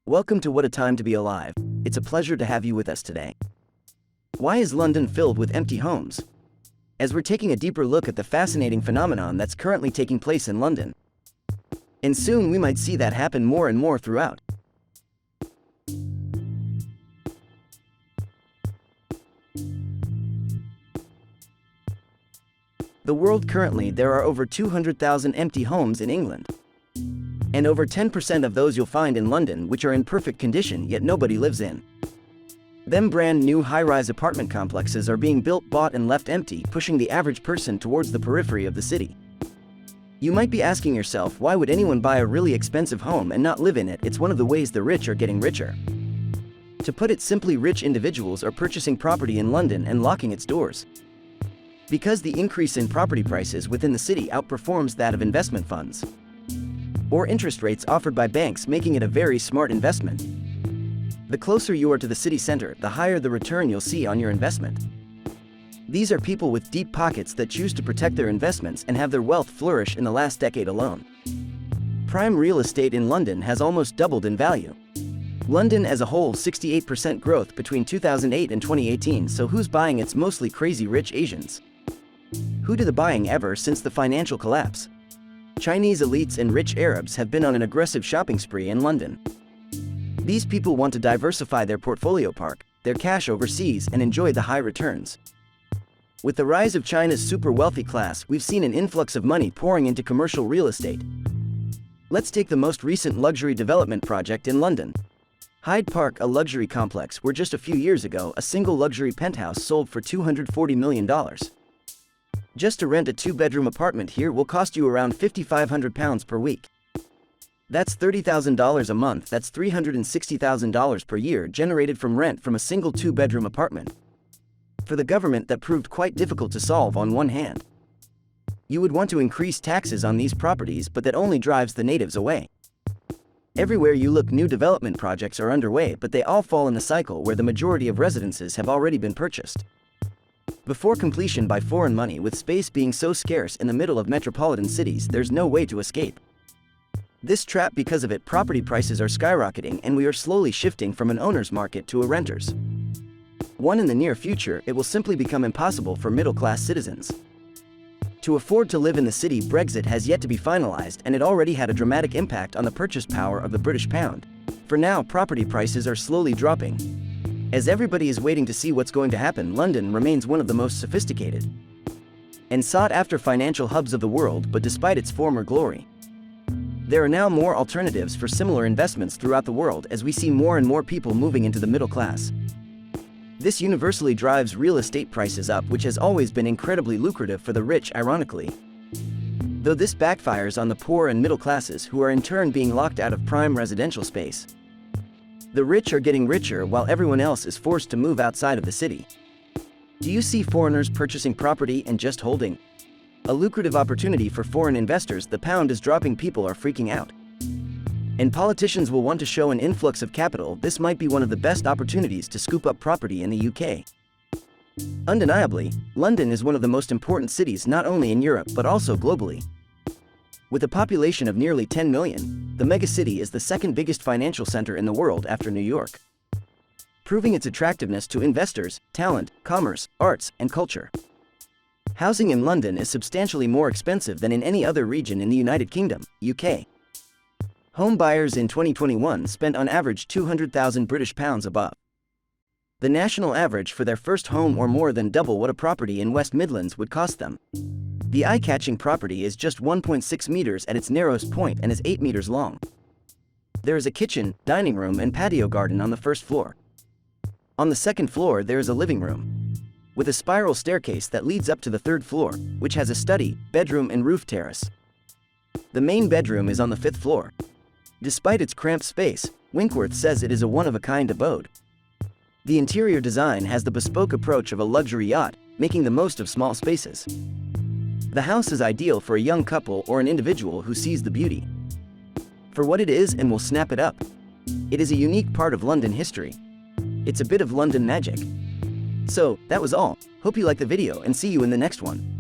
Welcome to What a Time to Be Alive. It's a pleasure to have you with us today. Why is London filled with empty homes? As we're taking a deeper look at the fascinating phenomenon that's currently taking place in London. And soon we might see that happen more and more throughout. The world currently, there are over 200,000 empty homes in England. And over 10% of those you'll find in London which are in perfect condition yet nobody lives in. Them brand new high-rise apartment complexes are being built, bought and left empty, pushing the average person towards the periphery of the city. You might be asking yourself, why would anyone buy a really expensive home and not live in it? It's one of the ways the rich are getting richer. To put it simply, rich individuals are purchasing property in London and locking its doors. Because the increase in property prices within the city outperforms that of investment funds or interest rates offered by banks, making it a very smart investment. The closer you are to the city center, the higher the return you'll see on your investment. These are people with deep pockets that choose to protect their investments and have their wealth flourish in the last decade alone. Prime real estate in London has almost doubled in value. London as a whole, 68% growth between 2008 and 2018, so who's buying? It's mostly crazy rich Asians. Who do the buying ever since the financial collapse? Chinese elites and rich Arabs have been on an aggressive shopping spree in London. These people want to diversify their portfolio, park their cash overseas and enjoy the high returns. With the rise of China's super wealthy class, we've seen an influx of money pouring into commercial real estate. Let's take the most recent luxury development project in London. Hyde Park, a luxury complex where just a few years ago a single luxury penthouse sold for $240 million. Just to rent a two-bedroom apartment here will cost you around £5,500 per week. That's $30,000 a month, that's $360,000 per year generated from rent from a single two-bedroom apartment. For the government, that proved quite difficult to solve on one hand. You would want to increase taxes on these properties, but that only drives the natives away. Everywhere you look, new development projects are underway, but they all fall in the cycle where the majority of residences have already been purchased before completion by foreign money. With space being so scarce in the middle of metropolitan cities, there's no way to escape this trap. Because of it, property prices are skyrocketing and we are slowly shifting from an owner's market to a renter's one. In the near future, it will simply become impossible for middle-class citizens to afford to live in the city. Brexit has yet to be finalized and it already had a dramatic impact on the purchase power of the British pound. For now, property prices are slowly dropping. As everybody is waiting to see what's going to happen, London remains one of the most sophisticated and sought-after financial hubs of the world, but despite its former glory, there are now more alternatives for similar investments throughout the world as we see more and more people moving into the middle class. This universally drives real estate prices up, which has always been incredibly lucrative for the rich, ironically. Though this backfires on the poor and middle classes, who are in turn being locked out of prime residential space. The rich are getting richer while everyone else is forced to move outside of the city. Do you see foreigners purchasing property and just holding? A lucrative opportunity for foreign investors. The pound is dropping, people are freaking out. And politicians will want to show an influx of capital. This might be one of the best opportunities to scoop up property in the UK. Undeniably, London is one of the most important cities not only in Europe but also globally. With a population of nearly 10 million, the megacity is the second biggest financial center in the world after New York, proving its attractiveness to investors, talent, commerce, arts, and culture. Housing in London is substantially more expensive than in any other region in the United Kingdom, UK. Home buyers in 2021 spent on average £200,000 above the national average for their first home, or more than double what a property in West Midlands would cost them. The eye-catching property is just 1.6 meters at its narrowest point and is 8 meters long. There is a kitchen, dining room and patio garden on the first floor. On the second floor there is a living room with a spiral staircase that leads up to the third floor, which has a study, bedroom and roof terrace. The main bedroom is on the 5th floor. Despite its cramped space, Winkworth says it is a one-of-a-kind abode. The interior design has the bespoke approach of a luxury yacht, making the most of small spaces. The house is ideal for a young couple or an individual who sees the beauty for what it is and will snap it up. It is a unique part of London history. It's a bit of London magic. So, that was all. Hope you liked the video and see you in the next one.